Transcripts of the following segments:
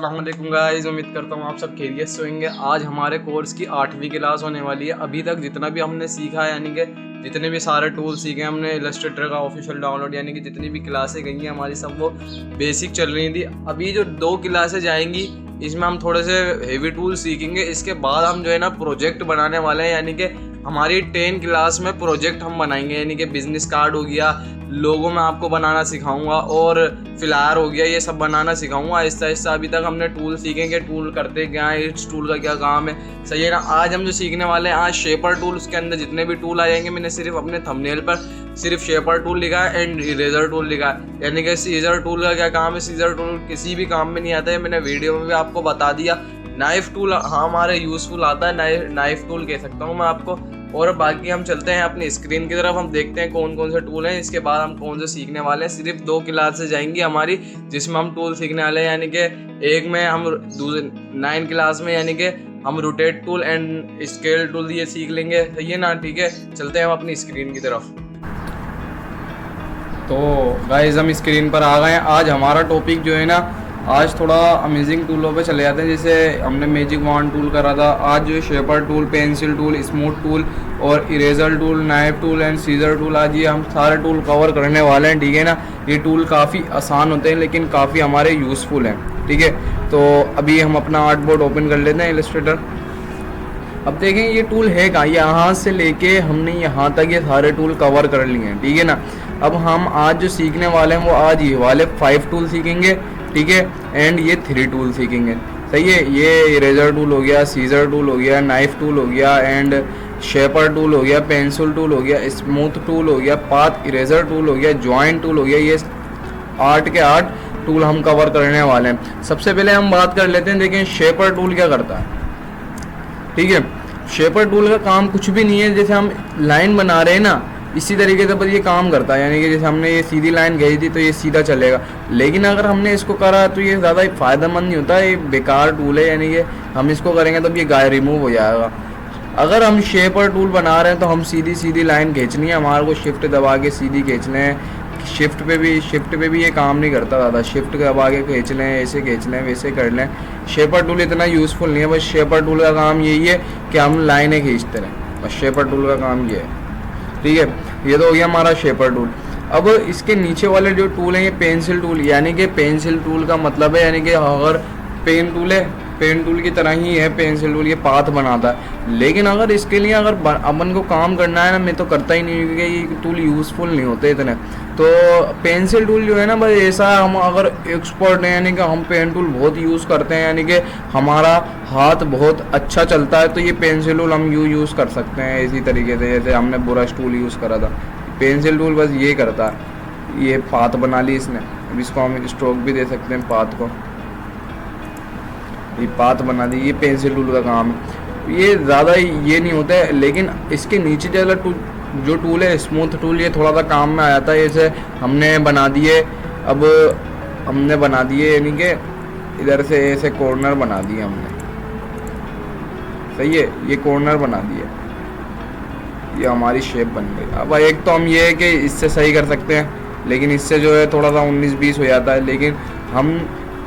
अस्सलामुअलैकुम गाइस, उम्मीद करता हूँ आप सब खैरियत से होंगे। आज हमारे कोर्स की 8वीं क्लास होने वाली है। अभी तक जितना भी हमने सीखा है, यानी कि जितने भी सारे टूल सीखे हमने, इलस्ट्रेटर का ऑफिशियल डाउनलोड, यानी कि जितनी भी क्लासें गई हैं हमारी, सब वो बेसिक चल रही थी। अभी जो 2 क्लासें जाएंगी इसमें हम थोड़े से हेवी टूल सीखेंगे। इसके बाद हम जो है ना प्रोजेक्ट बनाने वाले हैं, यानी कि हमारी 10 क्लास में प्रोजेक्ट हम बनाएंगे, यानी कि बिजनेस कार्ड हो गया, लोगो मैं आपको बनाना सिखाऊंगा और फ्लायर हो गया, ये सब बनाना सिखाऊंगा आहिस्ता आहिस्ता। अभी तक हमने टूल सीखेंगे, टूल करते क्या है, इस टूल का क्या काम है, सही है ना। आज हम जो सीखने वाले हैं, आज शेपर टूल, उसके अंदर जितने भी टूल आ जाएंगे, मैंने सिर्फ अपने थंबनेल पर सिर्फ शेपर टूल लिखा है एंड इरेजर टूल लिखा है। यानी कि सीजर टूल का क्या काम है, सीजर टूल किसी भी काम में नहीं आता है, मैंने वीडियो में भी आपको बता दिया। नाइफ टूल हाँ हमारे यूज़फुल आता है, नाइफ टूल कह सकता हूँ मैं आपको। और बाकी हम चलते हैं अपनी स्क्रीन की तरफ, हम देखते हैं कौन कौन से टूल हैं, इसके बाद हम कौन से सीखने वाले हैं। सिर्फ 2 क्लास से जाएंगी हमारी जिसमें हम टूल सीखने वाले हैं, यानी कि एक में हम 9 क्लास में, यानी कि हम rotate tool and scale tool ये सीख लेंगे, सही है ना। ठीक है, चलते हैं हम अपनी स्क्रीन की तरफ। तो गाइस हम स्क्रीन पर आ गए हैं। आज हमारा टॉपिक जो है ना, आज थोड़ा अमेजिंग टूलों पे चले जाते हैं। जैसे हमने मैजिक वॉन्ड टूल करा था, आज जो shaper tool, pencil tool, smooth tool और eraser tool, knife tool and scissor tool, आज ये हम सारे टूल कवर करने वाले हैं। ठीक है ना, ये टूल काफ़ी आसान होते हैं लेकिन काफ़ी हमारे यूज़फुल हैं। ठीक है, तो अभी हम अपना आर्ट बोर्ड ओपन कर लेते हैं, इलस्ट्रेटर। अब देखें ये टूल है कहाँ, यहाँ से लेके हमने यहाँ तक ये सारे टूल कवर कर लिए हैं। ठीक है ना, अब हम आज जो सीखने वाले हैं वो आज ये वाले 5 टूल सीखेंगे। ठीक है, एंड ये 3 टूल सीखेंगे, सही है। ये इरेजर टूल हो गया, सीजर टूल हो गया, नाइफ टूल हो गया एंड शेपर टूल हो गया, पेंसिल टूल हो गया, स्मूथ टूल हो गया, पाथ इरेजर टूल हो गया, जॉइंट टूल हो गया। ये 8 के 8 टूल हम कवर करने वाले हैं। सबसे पहले हम बात कर लेते हैं, देखें शेपर टूल क्या करता है। ठीक है, शेपर टूल का काम कुछ भी नहीं है, जैसे हम लाइन बना रहे हैं ना, इसी तरीके से बस ये काम करता है। यानी कि जैसे हमने ये सीधी लाइन गई थी तो ये सीधा चलेगा, लेकिन अगर हमने इसको करा तो ये ज़्यादा फ़ायदेमंद नहीं होता, ये बेकार टूल है। यानी कि हम इसको करेंगे तो ये गाय रिमूव हो जाएगा। अगर हम शेपर टूल बना रहे हैं तो हम सीधी सीधी लाइन खींचनी है, हमारे को शिफ्ट दबा के सीधी खींचने हैं। शिफ्ट पे भी ये काम नहीं करता ज़्यादा, शिफ्ट दबा के खींच लें, ऐसे खींच लें, वैसे कर लें। शेपर टूल इतना यूज़फुल नहीं है, बस शेपर टूल का काम यही है कि हम लाइनें खींचते रहें, बस शेपर टूल का काम ये है। ठीक है, ये तो हो गया हमारा शेपर टूल। अब इसके नीचे वाले जो टूल हैं ये पेंसिल टूल, यानी कि पेंसिल टूल का मतलब है, यानी कि अगर पेन टूल है, पेन टूल की तरह ही है पेंसिल टूल, ये पाथ बनाता है। लेकिन अगर इसके लिए अगर अपन को काम करना है ना, मैं तो करता ही नहीं क्योंकि ये टूल यूज़फुल नहीं होते इतने। तो पेंसिल टूल जो है ना, बस ऐसा हम अगर एक्सपर्ट हैं, यानी कि हम पेन टूल बहुत यूज़ करते हैं, यानी कि हमारा हाथ बहुत अच्छा चलता है, तो ये पेंसिल टूल हम यूज़ कर सकते हैं इसी तरीके से जैसे हमने ब्रश टूल यूज़ करा था। पेंसिल टूल बस ये करता है, ये पाथ बना ली इसने। अब इसको हम स्ट्रोक भी दे सकते हैं, पाथ को ये पाथ बना दी, ये पेंसिल टूल का काम है। ये ज़्यादा ये नहीं होता है, लेकिन इसके नीचे जो टूल है स्मूथ टूल, ये थोड़ा सा काम में आ जाता है। जैसे हमने बना दिए, अब हमने बना दिए यानी कि इधर से ऐसे कॉर्नर बना दिए हमने, सही है, ये कॉर्नर बना दिए, ये हमारी शेप बन गई। अब एक तो हम ये है कि इससे सही कर सकते हैं, लेकिन इससे जो है थोड़ा सा 19-20 हो जाता है। लेकिन हम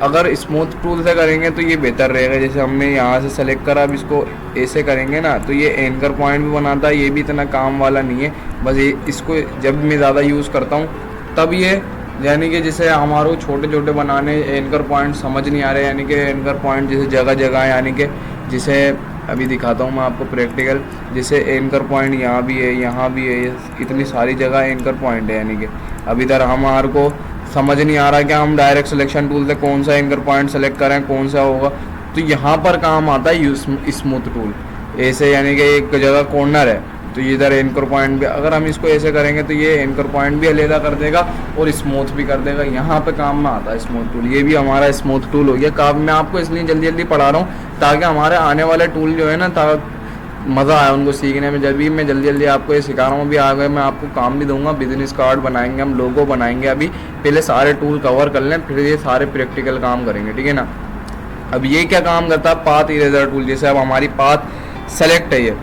अगर स्मूथ टूल से करेंगे तो ये बेहतर रहेगा। जैसे हमने यहाँ से सेलेक्ट करा, अब इसको ऐसे करेंगे ना तो ये एंकर पॉइंट भी बनाता है, ये भी इतना काम वाला नहीं है। बस ये इसको जब मैं ज़्यादा यूज़ करता हूँ तब ये, यानी कि जैसे हमारे छोटे छोटे बनाने एंकर पॉइंट समझ नहीं आ रहे, यानी कि एंकर पॉइंट जैसे जगह जगह, यानी कि जिसे अभी दिखाता हूँ मैं आपको प्रैक्टिकल, जैसे एंकर पॉइंट यहाँ भी है, यहाँ भी है, इतनी सारी जगह एंकर पॉइंट है। यानी कि अब इधर हमारे को समझ नहीं आ रहा कि हम डायरेक्ट सिलेक्शन टूल से कौन सा एंकर पॉइंट सेलेक्ट करें, कौन सा होगा, तो यहाँ पर काम आता है स्मूथ टूल ऐसे। यानी कि एक जगह कॉर्नर है तो इधर एंकर पॉइंट भी, अगर हम इसको ऐसे करेंगे तो ये एंकर पॉइंट भी अलग कर देगा और स्मूथ भी कर देगा। यहाँ पे काम में आता है स्मूथ टूल, ये भी हमारा स्मूथ टूल हो गया। काम मैं आपको इसलिए जल्दी जल्दी पढ़ा रहा हूँ ताकि हमारे आने वाले टूल जो है ना, मज़ा आया उनको सीखने में। जब भी मैं जल्दी जल्दी आपको ये सिखा रहा हूँ, अभी आगे मैं आपको काम भी दूंगा, बिजनेस कार्ड बनाएंगे हम, लोगो बनाएंगे। अभी पहले सारे टूल कवर कर लें, फिर ये सारे प्रैक्टिकल काम करेंगे, ठीक है ना। अब ये क्या काम करता है, पाथ इरेजर टूल। जैसे अब हमारी पाथ सेलेक्ट है ये,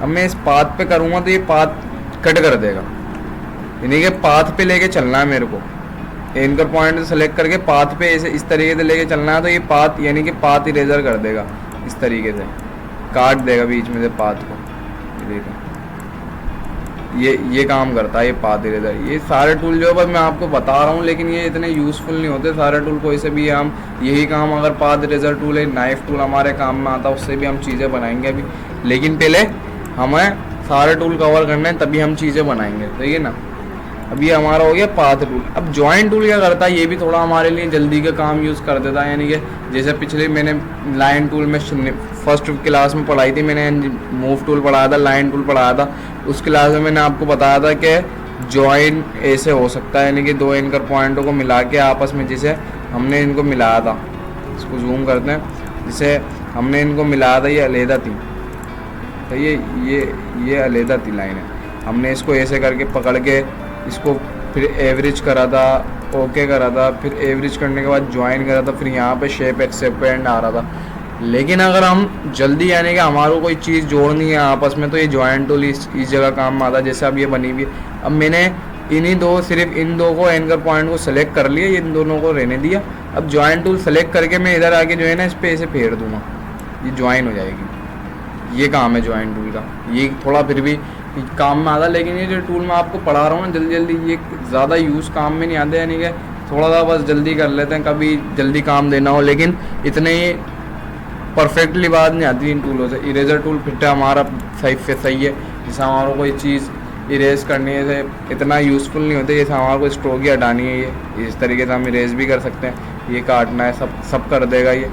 अब मैं इस पाथ पे करूँगा तो ये पाथ कट कर देगा, यानी कि पाथ पे लेके चलना है मेरे को। एंकर पॉइंट सेलेक्ट करके पाथ पे ऐसे इस तरीके से लेके चलना है, तो ये पाथ यानी कि पाथ इरेजर कर देगा, इस तरीके से काट देगा बीच में से पाथ को। देखो ये काम करता है ये पाथ इरेजर। ये सारे टूल जो बस मैं आपको बता रहा हूँ, लेकिन ये इतने यूज़फुल नहीं होते सारे टूल। कोई से भी हम यही काम, अगर पाथ इरेजर टूल है, नाइफ टूल हमारे काम में आता है, उससे भी हम चीज़ें बनाएंगे अभी। लेकिन पहले हमें सारे टूल कवर करने हैं, तभी हम चीज़ें बनाएंगे, सही है ना। अब ये हमारा हो गया पाथ टूल। अब जॉइंट टूल क्या करता है, ये भी थोड़ा हमारे लिए जल्दी का काम यूज़ कर देता है। यानी कि जैसे पिछले मैंने लाइन टूल में फर्स्ट क्लास में पढ़ाई थी, मैंने मूव टूल पढ़ाया था, लाइन टूल पढ़ाया था। उस क्लास में मैंने आपको बताया था कि जॉइन ऐसे हो सकता है, यानी कि दो एंकर पॉइंटों को मिला के आपस में, जैसे हमने इनको मिलाया था, इसको जूम करते हैं, जैसे हमने इनको मिलाया था, ये अलहदा थी, तो ये अलहदा थी लाइनें। हमने इसको ऐसे करके पकड़ के इसको फिर एवरेज करा था, ओके करा था, फिर एवरेज करने के बाद ज्वाइन करा था, फिर यहाँ पे शेप एक्सेप्टेंड आ रहा था। लेकिन अगर हम जल्दी यानी कि हमारे को कोई चीज़ जोड़नी है आपस में, तो ये ज्वाइन टूल इस जगह काम में आता है। जैसे अब ये बनी हुई है, अब मैंने सिर्फ इन दो को एंकर पॉइंट को सेलेक्ट कर लिया, ये इन दोनों को रहने दिया। अब ज्वाइन टूल सेलेक्ट करके मैं इधर आके जो है ना, इस पर ऐसे फेर दूंगा, ये ज्वाइन हो जाएगी। ये काम है ज्वाइन टूल का। ये थोड़ा फिर भी काम में आता, लेकिन ये जो टूल मैं आपको पढ़ा रहा हूँ ना जल्दी, ये ज़्यादा यूज़ काम में नहीं आते, यानी कि थोड़ा सा बस जल्दी कर लेते हैं, कभी जल्दी काम देना हो, लेकिन इतने ही परफेक्टली बात नहीं आती इन टूलों से। इरेजर टूल फिर हमारा सही है, जैसे हमारा कोई चीज़ इरेज करनी है, इतना यूज़फुल नहीं होते। जैसे हमारे को स्ट्रोक ही हटानी है, ये इस तरीके से हम इरेज भी कर सकते हैं। ये काटना है, सब कर देगा ये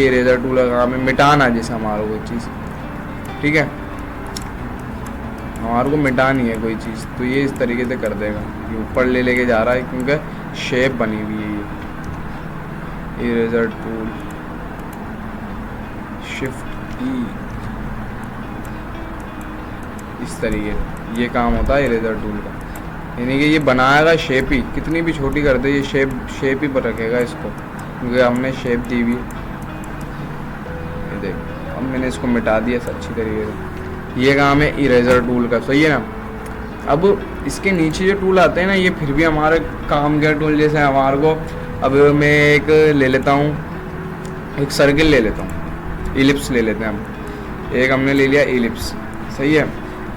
इरेजर टूल का काम है। मिटाना जैसे हमारा कोई चीज़, ठीक है, हमारे को मिटानी है कोई चीज़, तो ये इस तरीके से कर देगा। ये ऊपर लेके जा रहा है क्योंकि शेप बनी हुई है ये। इरेजर टूल शिफ्ट ई, इस तरीके से ये काम होता है इरेजर टूल का। यानी कि ये बनाएगा शेप ही, कितनी भी छोटी कर दे ये शेप ही पर रखेगा इसको, क्योंकि हमने शेप दी हुई। ये देख, अब मैंने इसको मिटा दिया अच्छी तरीके से। ये काम है इरेजर टूल का, सही है ना। अब इसके नीचे जो टूल आते हैं ना, ये फिर भी हमारे काम के टूल। जैसे हमारे को, अब मैं एक ले लेता हूँ, एक सर्किल ले लेता हूँ, इलिप्स ले लेते हैं हम। एक हमने ले लिया इलिप्स, सही है।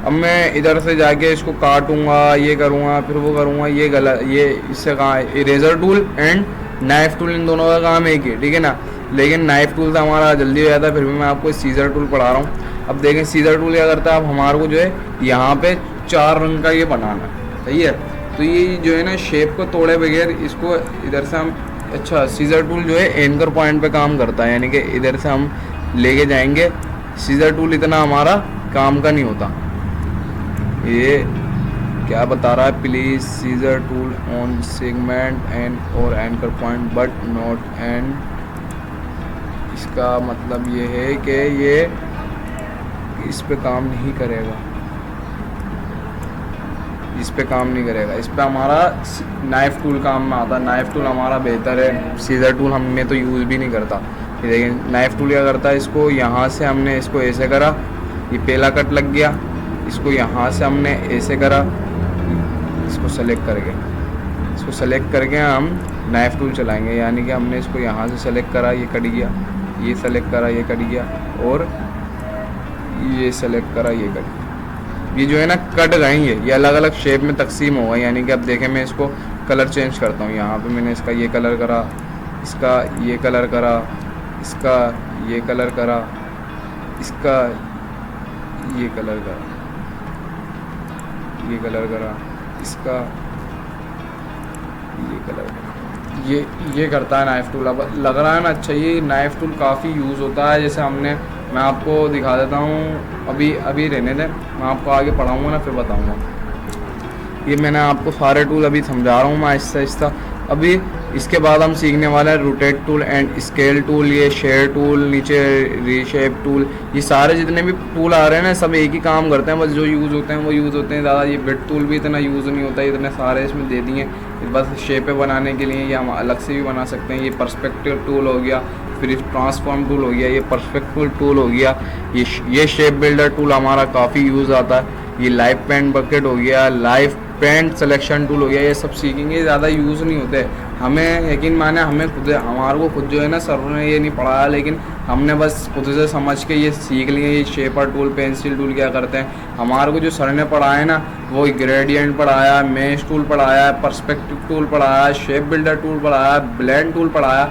अब मैं इधर से जाके इसको काटूंगा, ये करूँगा, फिर वो करूँगा, ये गलत। ये इससे कहाँ है, eraser tool and knife tool, इन दोनों का काम एक ही, ठीक है ना। लेकिन नाइफ टूल से हमारा जल्दी हो जाता है, फिर भी मैं आपको सीजर टूल पढ़ा रहा हूँ। अब देखें सीजर टूल क्या करता है, अब हमारे को जो है यहाँ पे 4 रंग का ये बनाना है, सही है। तो ये जो है ना, शेप को तोड़े बगैर इसको इधर से हम, अच्छा, सीजर टूल जो है एंकर पॉइंट पे काम करता है, यानी कि इधर से हम लेके जाएंगे। सीजर टूल इतना हमारा काम का नहीं होता। ये क्या बता रहा है, please scissor tool on segment end और anchor point but not end. इसका मतलब ये है कि ये इस पे काम नहीं करेगा, इस पे काम नहीं करेगा। इस पे हमारा नाइफ टूल काम में आता है। नाइफ टूल हमारा बेहतर है, सीजर टूल हमने तो यूज़ भी नहीं करता। लेकिन नाइफ टूल क्या करता है, इसको यहाँ से हमने इसको ऐसे करा, ये पहला कट लग गया, इसको यहाँ से हमने ऐसे करा, इसको सेलेक्ट करके हम नाइफ टूल चलाएंगे। यानी कि हमने इसको यहाँ से सेलेक्ट करा, ये कट गया, ये सेलेक्ट करा, ये कट गया, और ये सेलेक्ट करा, ये कट गया। ये जो है ना कट गए, ये अलग अलग शेप में तकसीम हो गए। यानी कि अब देखें, मैं इसको कलर चेंज करता हूँ। यहाँ पे मैंने इसका ये कलर करा, इसका ये कलर करा, इसका ये कलर करा, इसका ये कलर करा, ये कलर करा, इसका ये कलर करा। ये करता है नाइफ टूल। अब लग रहा है ना, अच्छा, ये नाइफ टूल काफ़ी यूज़ होता है। जैसे मैं आपको दिखा देता हूँ, अभी रहने दें, मैं आपको आगे पढ़ाऊँगा ना, फिर बताऊँगा। ये मैंने आपको सारे टूल अभी समझा रहा हूँ मैं आहिस्ता आहिस्ता। अभी इसके बाद हम सीखने वाले हैं rotate tool and scale tool, ये शेयर टूल, नीचे रीशेप टूल। ये सारे जितने भी टूल आ रहे हैं ना, सब एक ही काम करते हैं, बस जो यूज़ होते हैं वो यूज़ होते हैं ज़्यादा। ये बिट टूल भी इतना यूज़ नहीं होता है, इतने सारे इसमें दे दिए बस शेपें बनाने के लिए, या हम अलग से भी बना सकते हैं। ये पर्सपेक्टिव टूल हो गया, फिर ट्रांसफॉर्म टूल हो गया, ये पर्सपेक्टिव टूल हो गया, ये शेप बिल्डर टूल हमारा काफ़ी यूज़ आता है। ये लाइव पेंट बकेट हो गया, लाइव पेंट सिलेक्शन टूल हो गया, ये सब सीखेंगे, ज़्यादा यूज़ नहीं होते। हमें यकीन माने हमें खुद हमारे को खुद जो है ना सर ने ये नहीं पढ़ाया, लेकिन हमने बस खुद से समझ के ये सीख लिए। ये शेपर टूल, पेंसिल टूल क्या करते हैं, हमारे को जो सर ने पढ़ाया ना वो ग्रेडियंट पढ़ाया, मेश टूल पढ़ाया, पर्सपेक्टिव टूल पढ़ाया, शेप बिल्डर टूल पढ़ाया, ब्लेंड टूल पढ़ाया।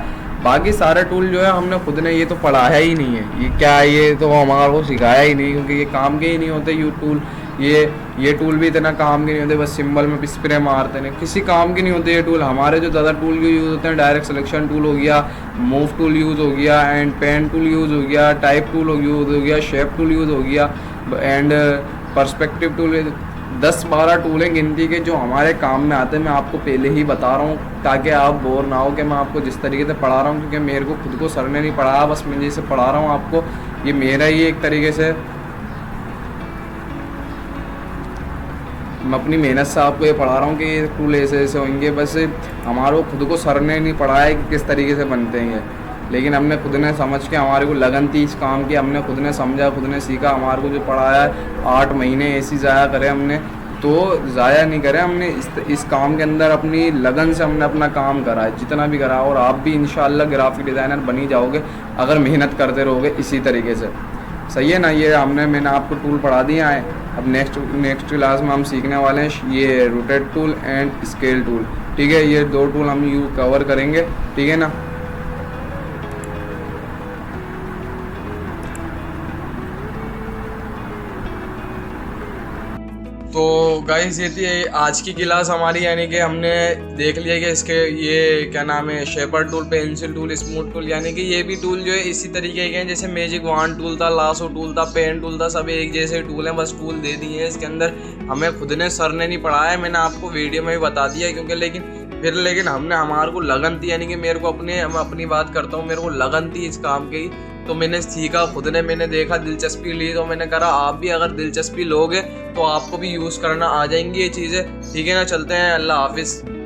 बाकी सारे टूल जो है हमने खुद ने ये तो पढ़ाया ही नहीं है। ये क्या है, ये तो हमारे को सिखाया ही नहीं, क्योंकि ये काम के ही नहीं होते ये टूल। ये टूल भी इतना काम के नहीं होते, बस सिंबल में स्प्रे मारते हैं, किसी काम के नहीं होते ये टूल। हमारे जो ज़्यादा टूल यूज़ होते हैं, डायरेक्ट सिलेक्शन टूल हो गया, मूव टूल यूज़ हो गया, एंड पेन टूल यूज़ हो गया, टाइप टूल यूज़ हो गया, शेप टूल यूज़ हो गया, एंड पर्सपेक्टिव टूल। 10-12 टूल हैं गिनती के जो हमारे काम में आते हैं। मैं आपको पहले ही बता रहा हूँ ताकि आप बोर ना हो कि मैं आपको जिस तरीके से पढ़ा रहा हूँ, क्योंकि मेरे को खुद को सर ने नहीं पढ़ाया, बस मैं जैसे पढ़ा रहा हूँ आपको, ये मेरा ही एक तरीके से मैं अपनी मेहनत से आपको ये पढ़ा रहा हूँ कि ये टूल ऐसे ऐसे होंगे। बस हमारे खुद को सर ने नहीं पढ़ाया कि किस तरीके से बनते हैं ये, लेकिन हमने खुद ने समझ के, हमारे को लगन थी इस काम की, हमने खुद ने समझा, खुद ने सीखा। हमारे को जो पढ़ाया है 8 महीने ऐसी ज़ाया करे हमने, तो ज़ाया नहीं करे हमने, इस काम के अंदर अपनी लगन से हमने अपना काम करा है जितना भी करा। और आप भी इंशाल्लाह ग्राफिक डिज़ाइनर बन ही जाओगे अगर मेहनत करते रहोगे इसी तरीके से। सही है ना। ये मैंने आपको टूल पढ़ा दिया है। अब नेक्स्ट क्लास में हम सीखने वाले हैं ये rotate tool and scale tool. ठीक है, ये 2 टूल हम कवर करेंगे। ठीक है ना। तो गाइस ये थी आज की क्लास हमारी, यानी कि हमने देख लिया कि इसके ये क्या नाम है, shaper tool, pencil tool, smooth tool, यानी कि ये भी टूल जो है इसी तरीके के हैं जैसे मैजिक वॉन्ड टूल था, लासो टूल था, पेन टूल था, सब एक जैसे टूल हैं, बस टूल दे दिए हैं। इसके अंदर हमें खुद ने सर ने नहीं पढ़ाया, मैंने आपको वीडियो में भी बता दिया, क्योंकि लेकिन हमने हमारे को लगन थी, यानी कि मेरे को मैं अपनी बात करता हूँ, मेरे को लगन थी इस काम की, तो मैंने सीखा खुद ने, मैंने देखा, दिलचस्पी ली, तो मैंने कहा आप भी अगर दिलचस्पी लोगे तो आपको भी यूज़ करना आ जाएंगी ये चीज़ें। ठीक है ना, चलते हैं, अल्लाह हाफिज़।